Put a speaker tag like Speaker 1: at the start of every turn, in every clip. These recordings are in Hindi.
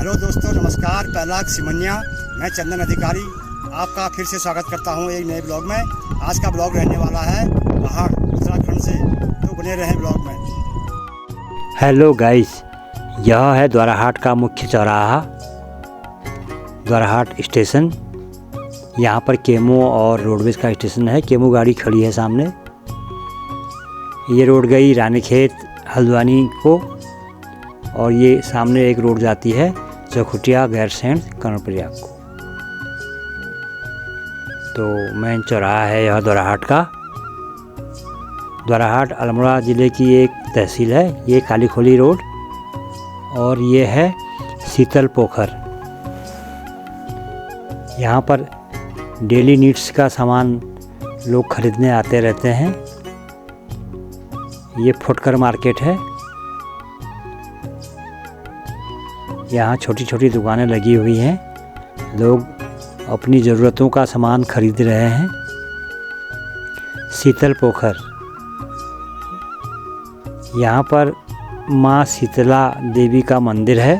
Speaker 1: हेलो दोस्तों, नमस्कार। पैलाग सिमनिया, मैं चंदन अधिकारी आपका फिर से स्वागत करता हूं एक नए ब्लॉग में। आज का ब्लॉग रहने वाला है पहाड़ उत्तराखंड से, तो बने रहें ब्लॉग में।
Speaker 2: हेलो गाइस, यह है द्वाराहाट का मुख्य चौराहा, द्वाराहाट स्टेशन। यहाँ पर केमो और रोडवेज का स्टेशन है। केमो गाड़ी खड़ी है सामने। ये रोड गई रानीखेत हल्द्वानी को, और ये सामने एक रोड जाती है चौखुटिया गैरसैंण कर्णप्रयाग को। तो मेन चौराहा है यह द्वाराहाट का। द्वाराहाट अल्मोड़ा ज़िले की एक तहसील है। ये काली खोली रोड, और ये है शीतल पोखर। यहाँ पर डेली नीड्स का सामान लोग खरीदने आते रहते हैं। ये फुटकर मार्केट है। यहाँ छोटी छोटी दुकानें लगी हुई हैं। लोग अपनी ज़रूरतों का सामान खरीद रहे हैं। शीतल पोखर, यहाँ पर माँ शीतला देवी का मंदिर है,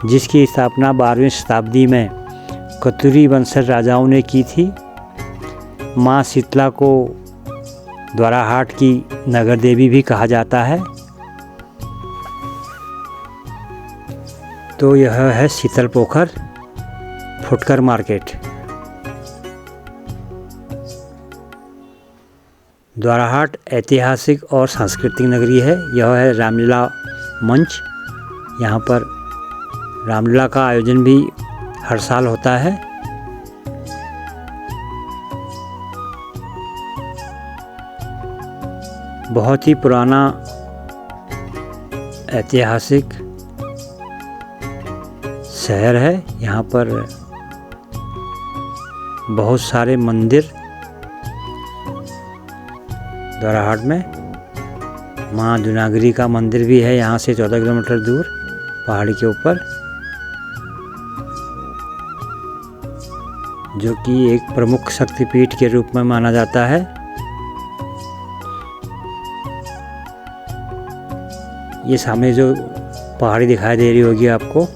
Speaker 2: जिसकी स्थापना 12वीं शताब्दी में कतुरी वंशज राजाओं ने की थी। माँ शीतला को द्वाराहाट की नगर देवी भी कहा जाता है। तो यह है शीतल पोखर फुटकर मार्केट। द्वाराहाट ऐतिहासिक और सांस्कृतिक नगरी है। यह है रामलीला मंच। यहाँ पर रामलीला का आयोजन भी हर साल होता है। बहुत ही पुराना ऐतिहासिक शहर है। यहाँ पर बहुत सारे मंदिर द्वाराहाट में। माँ दुनागरी का मंदिर भी है यहाँ से 14 किलोमीटर दूर पहाड़ी के ऊपर, जो कि एक प्रमुख शक्तिपीठ के रूप में माना जाता है। ये सामने जो पहाड़ी दिखाई दे रही होगी आपको,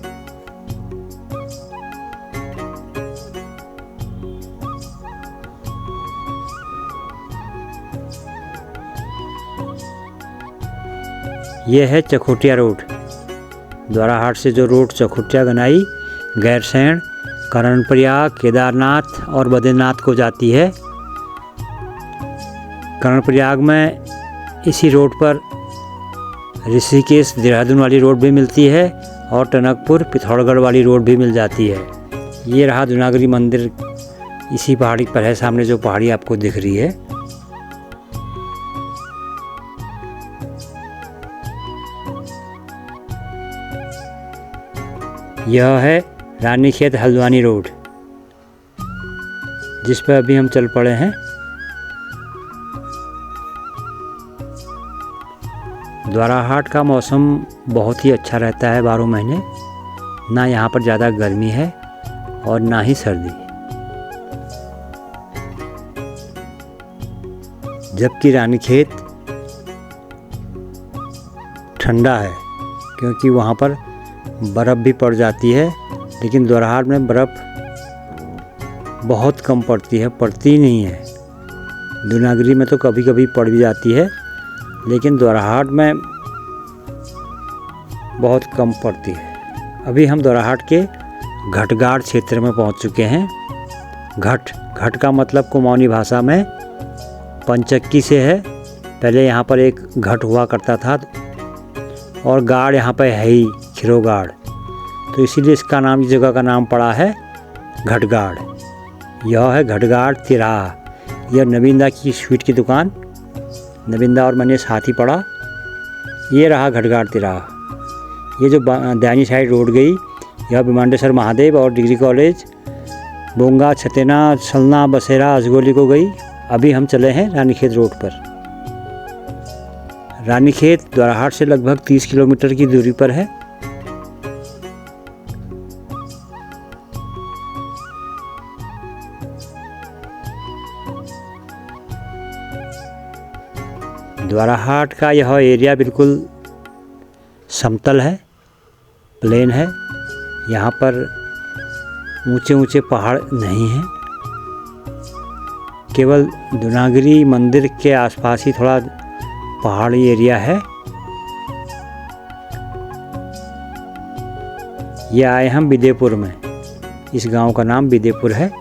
Speaker 2: ये है चौखुटिया रोड। द्वाराहाट से जो रोड चौखुटिया गनाई गैरसैंण कर्णप्रयाग केदारनाथ और बद्रीनाथ को जाती है। कर्णप्रयाग में इसी रोड पर ऋषिकेश देहरादून वाली रोड भी मिलती है, और टनकपुर पिथौरागढ़ वाली रोड भी मिल जाती है। ये रहा दुनागरी मंदिर, इसी पहाड़ी पर है। सामने जो पहाड़ी आपको दिख रही है, यह है रानीखेत हल्द्वानी रोड, जिस पर अभी हम चल पड़े हैं। द्वाराहाट का मौसम बहुत ही अच्छा रहता है 12 महीने। ना यहाँ पर ज़्यादा गर्मी है और ना ही सर्दी, जबकि रानीखेत ठंडा है, क्योंकि वहाँ पर बर्फ़ भी पड़ जाती है। लेकिन द्वाराहाट में बर्फ़ बहुत कम पड़ती है, पड़ती नहीं है। दुनागरी में तो कभी कभी पड़ भी जाती है, लेकिन द्वाराहाट में बहुत कम पड़ती है। अभी हम द्वाराहाट के घटगाड़ क्षेत्र में पहुंच चुके हैं। घट का मतलब कुमाऊनी भाषा में पंचक्की से है। पहले यहाँ पर एक घट हुआ करता था, और गाड़ यहाँ पर है ही खिरोगाड़, तो इसीलिए इसका नाम, इस जगह का नाम पड़ा है घटगाड़। यह है घटगाड़ तिराहा। यह नविंदा की स्वीट की दुकान, नविंदा और मैंने साथ ही पड़ा। ये रहा घटगाड़ तिराहा। ये जो दाहिनी साइड रोड गई, यह विमांडेश्वर महादेव और डिग्री कॉलेज, बोंगा, छतेना, सलना, बसेरा, अजगोली को गई। अभी हम चले हैं रानीखेत रोड पर। रानीखेत द्वाराहाट से लगभग 30 किलोमीटर की दूरी पर है। द्वाराहाट का यह एरिया बिल्कुल समतल है। प्लेन है। यहाँ पर ऊंचे ऊंचे पहाड़ नहीं हैं, केवल देवनागरी मंदिर के आसपास ही थोड़ा पहाड़ी एरिया है। ये आए हम विदेपुर में, इस गांव का नाम विदेपुर है।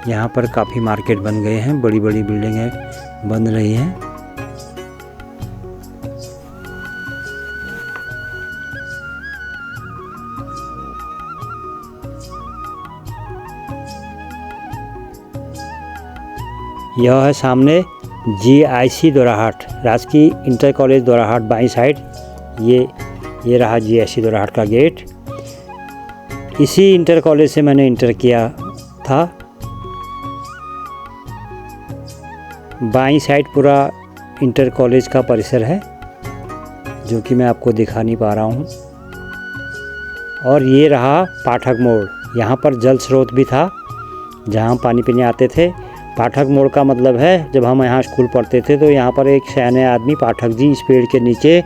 Speaker 2: यहाँ पर काफ़ी मार्केट बन गए हैं, बड़ी बड़ी बिल्डिंगें बन रही हैं। यह है सामने GIC दोराहाट, राजकीय इंटर कॉलेज दोराहाट, बाईं साइड। ये रहा GIC दोराहाट का गेट। इसी इंटर कॉलेज से मैंने इंटर किया था। बाईं साइड पूरा इंटर कॉलेज का परिसर है, जो कि मैं आपको दिखा नहीं पा रहा हूँ। और ये रहा पाठक मोड़। यहाँ पर जल स्रोत भी था, जहाँ हम पानी पीने आते थे। पाठक मोड़ का मतलब है, जब हम यहाँ स्कूल पढ़ते थे तो यहाँ पर एक सयाने आदमी पाठक जी इस पेड़ के नीचे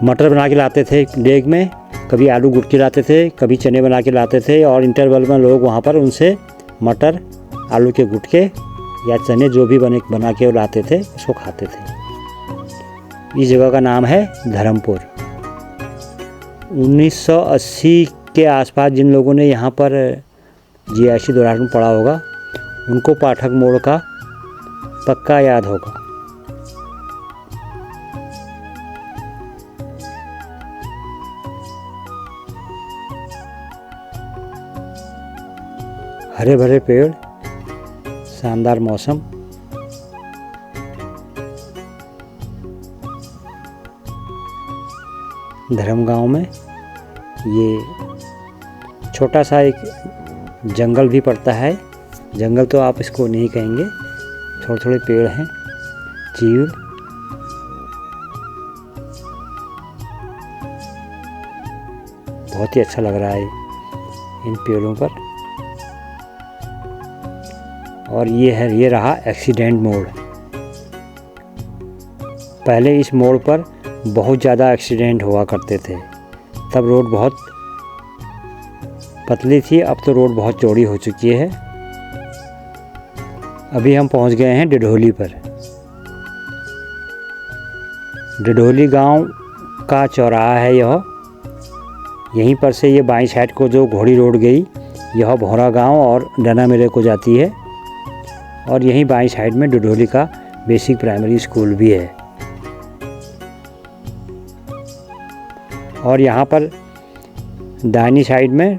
Speaker 2: मटर बना के लाते थे डेग में। कभी आलू गुटकी लाते थे, कभी चने बना के लाते थे, और इंटरवल में लोग वहाँ पर उनसे मटर, आलू के गुटके या चने जो भी बना के लाते थे, उसको खाते थे। इस जगह का नाम है धर्मपुर। 1980 के आसपास जिन लोगों ने यहाँ पर GIC दोराहाट में पढ़ा होगा, उनको पाठक मोड़ का पक्का याद होगा। हरे भरे पेड़, शानदार मौसम। धर्म गांव में ये छोटा सा एक जंगल भी पड़ता है। जंगल तो आप इसको नहीं कहेंगे, थोड़े थोड़े पेड़ हैं, चीड़। बहुत ही अच्छा लग रहा है इन पेड़ों पर। और ये रहा एक्सीडेंट मोड़। पहले इस मोड़ पर बहुत ज़्यादा एक्सीडेंट हुआ करते थे। तब रोड बहुत पतली थी, अब तो रोड बहुत चौड़ी हो चुकी है। अभी हम पहुंच गए हैं डिडोली पर। डिडोली गांव का चौराहा है यह। यहीं पर से ये बाईं साइड को जो घोड़ी रोड गई, यह भौरा गांव और डना मेरे को जाती है। और यहीं बाईं साइड में डिडोली का बेसिक प्राइमरी स्कूल भी है। और यहाँ पर दाहिनी साइड में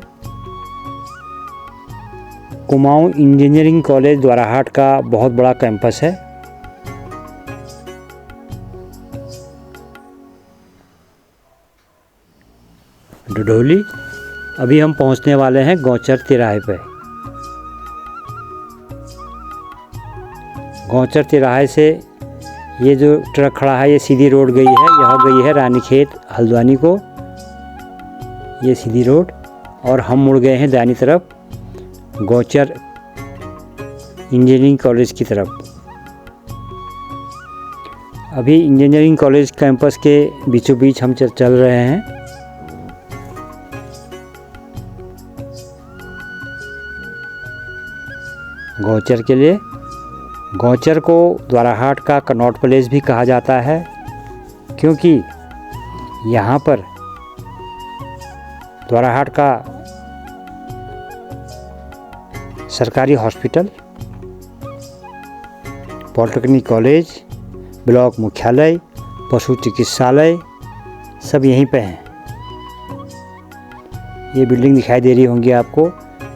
Speaker 2: कुमाऊं इंजीनियरिंग कॉलेज दोराहाट का बहुत बड़ा कैंपस है। डिडोली। अभी हम पहुंचने वाले हैं गौचर तिराहे पे। गौचर तिराहे से ये जो ट्रक खड़ा है, ये सीधी रोड गई है। यह गई है रानीखेत हल्द्वानी को, ये सीधी रोड। और हम मुड़ गए हैं दाहिनी तरफ गौचर इंजीनियरिंग कॉलेज की तरफ। अभी इंजीनियरिंग कॉलेज कैंपस के बीचों बीच हम चल रहे हैं। गौचर के लिए। गौचर को दोराहाट का कनॉट प्लेस भी कहा जाता है, क्योंकि यहाँ पर दोराहाट का सरकारी हॉस्पिटल, पॉलिटेक्निक कॉलेज, ब्लॉक मुख्यालय, पशु चिकित्सालय सब यहीं पे हैं। ये बिल्डिंग दिखाई दे रही होंगी आपको,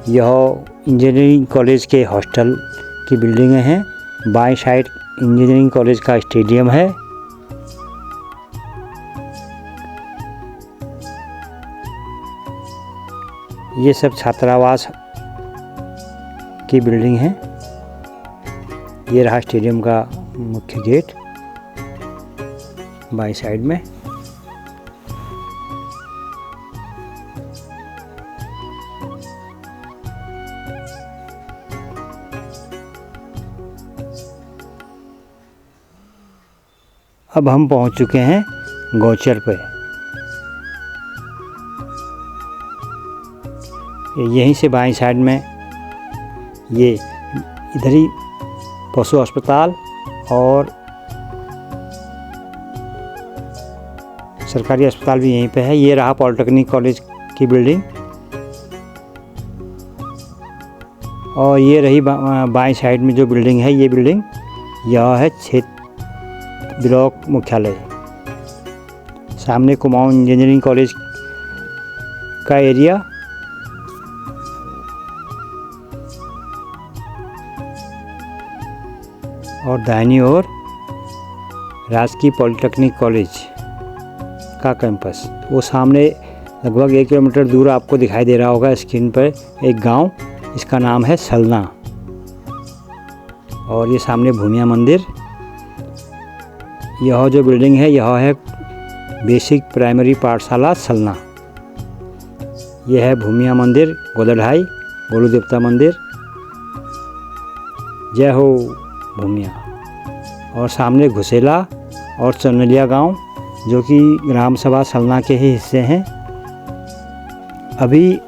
Speaker 2: यह इंजीनियरिंग कॉलेज के हॉस्टल की बिल्डिंगें हैं। बाएं साइड इंजीनियरिंग कॉलेज का स्टेडियम है। ये सब छात्रावास की बिल्डिंग है। ये रहा स्टेडियम का मुख्य गेट बाएं साइड में। अब हम पहुंच चुके हैं गौचर पे। यहीं से बाईं साइड में ये इधर ही पशु अस्पताल और सरकारी अस्पताल भी यहीं पे है। ये रहा पॉलिटेक्निक कॉलेज की बिल्डिंग और ये रही बाईं साइड में जो बिल्डिंग है, ये बिल्डिंग यह है क्षेत्र ब्लॉक मुख्यालय। सामने कुमाऊं इंजीनियरिंग कॉलेज का एरिया और दाहिनी ओर राजकीय पॉलिटेक्निक कॉलेज का कैंपस। वो सामने लगभग 1 किलोमीटर दूर आपको दिखाई दे रहा होगा स्क्रीन पर एक गांव, इसका नाम है सलना। और ये सामने भूमिया मंदिर। यह जो बिल्डिंग है यह है बेसिक प्राइमरी पाठशाला सलना। यह है भूमिया मंदिर, गोदढ़ाई गोलू देवता मंदिर। जय हो भूमिया। और सामने घुसेला और चनलिया गांव जो कि ग्राम सभा सलना के ही हिस्से हैं। अभी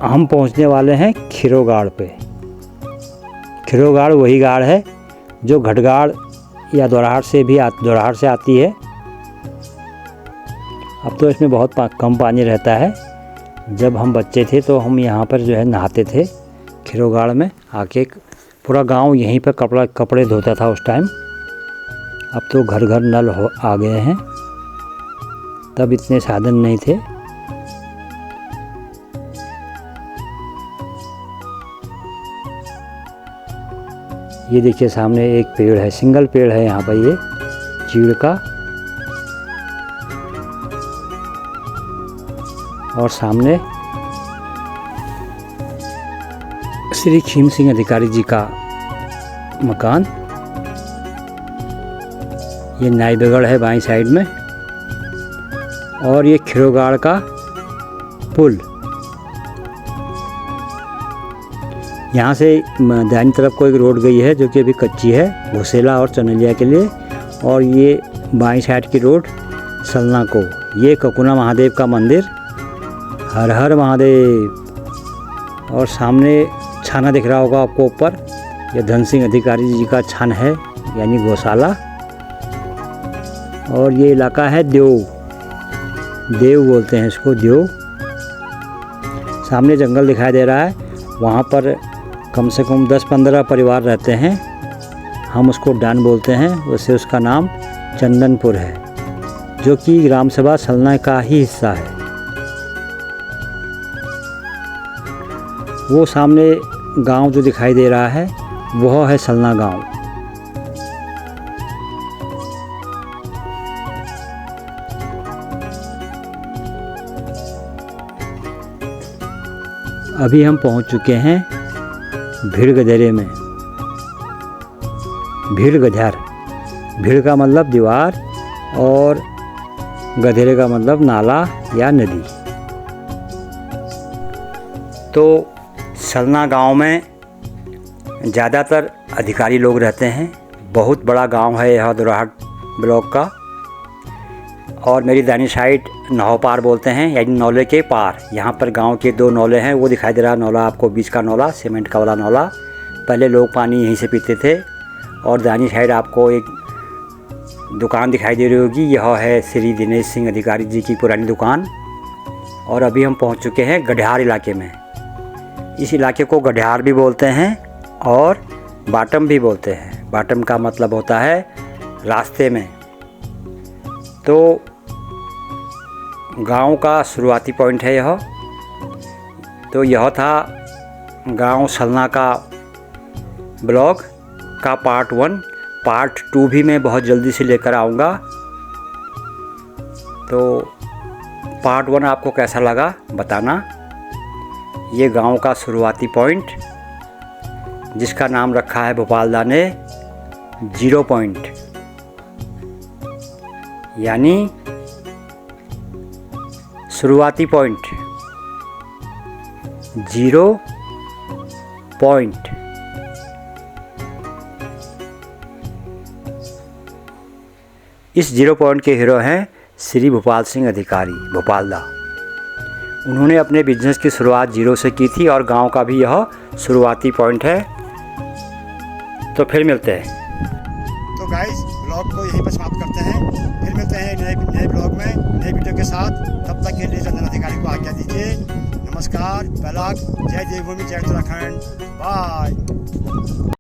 Speaker 2: हम पहुंचने वाले हैं खिरोगाड़ पे। खिरोगाड़ वही गाड़ है जो घटगाड़ या दोराहाट से आती है। अब तो इसमें बहुत कम पानी रहता है। जब हम बच्चे थे तो हम यहाँ पर जो है नहाते थे खिरोगाड़ में आके। पूरा गांव यहीं पर कपड़े धोता था उस टाइम। अब तो घर घर नल आ गए हैं, तब इतने साधन नहीं थे। ये देखिए सामने एक पेड़ है, सिंगल पेड़ है यहाँ पर, ये चीड़ का। और सामने श्री खीम सिंह अधिकारी जी का मकान। ये नाईबेगढ़ है बाईं साइड में। और ये खिरोगाड़ का पुल। यहाँ से दाहिनी तरफ को एक रोड गई है जो कि अभी कच्ची है घुसेला और चनलिया के लिए। और ये बाईं साइड की रोड सलना को। ये ककुना महादेव का मंदिर, हर हर महादेव। और सामने छाना दिख रहा होगा आपको ऊपर, यह धन सिंह अधिकारी जी का छान है यानी गौशाला। और ये इलाका है देव बोलते हैं इसको, देव। सामने जंगल दिखाई दे रहा है, वहाँ पर कम से कम 10-15 परिवार रहते हैं। हम उसको डान बोलते हैं, वैसे उसका नाम चंदनपुर है जो कि ग्राम सभा सलना का ही हिस्सा है। वो सामने गांव जो दिखाई दे रहा है वह है सलना गांव। अभी हम पहुंच चुके हैं भीड़ गधेरे में। भीड़ गधार, भीड़ का मतलब दीवार और गधेरे का मतलब नाला या नदी। तो सलना गांव में ज़्यादातर अधिकारी लोग रहते हैं। बहुत बड़ा गांव है यह दोराहाट ब्लॉक का। और मेरी दाहिनी साइड नौपार बोलते हैं यानी नौले के पार। यहाँ पर गांव के 2 नौले हैं, वो दिखाई दे रहा नौला आपको, बीच का नौला सीमेंट का वाला नौला। पहले लोग पानी यहीं से पीते थे। और दाहिनी साइड आपको एक दुकान दिखाई दे रही होगी, यह है श्री दिनेश सिंह अधिकारी जी की पुरानी दुकान। और अभी हम पहुँच चुके हैं गढ़ियार इलाके में। इस इलाके को गढ़ियार भी बोलते हैं और बाटम भी बोलते हैं। बाटम का मतलब होता है रास्ते में। तो गांव का शुरुआती पॉइंट है यह। तो यह था गांव सलना का ब्लॉग का पार्ट 1। पार्ट 2 भी मैं बहुत जल्दी से लेकर आऊँगा। तो पार्ट 1 आपको कैसा लगा बताना। ये गांव का शुरुआती पॉइंट जिसका नाम रखा है भोपालदा ने 0 पॉइंट, यानी शुरुआती पॉइंट 0 पॉइंट। इस 0 पॉइंट के हीरो हैं श्री भोपाल सिंह अधिकारी, भोपालदा। उन्होंने अपने बिजनेस की शुरुआत 0 से की थी और गांव का भी यह शुरुआती पॉइंट है। तो फिर मिलते हैं।
Speaker 1: तो गाइस ब्लॉग को यहीं पर समाप्त करते हैं, फिर मिलते हैं नए ब्लॉग में नए वीडियो के साथ। तब तक के लिए चंदन अधिकारी को आज्ञा दीजिए। नमस्कार, बैलाग, जय देवभूमि, जय उत्तराखंड, बाय।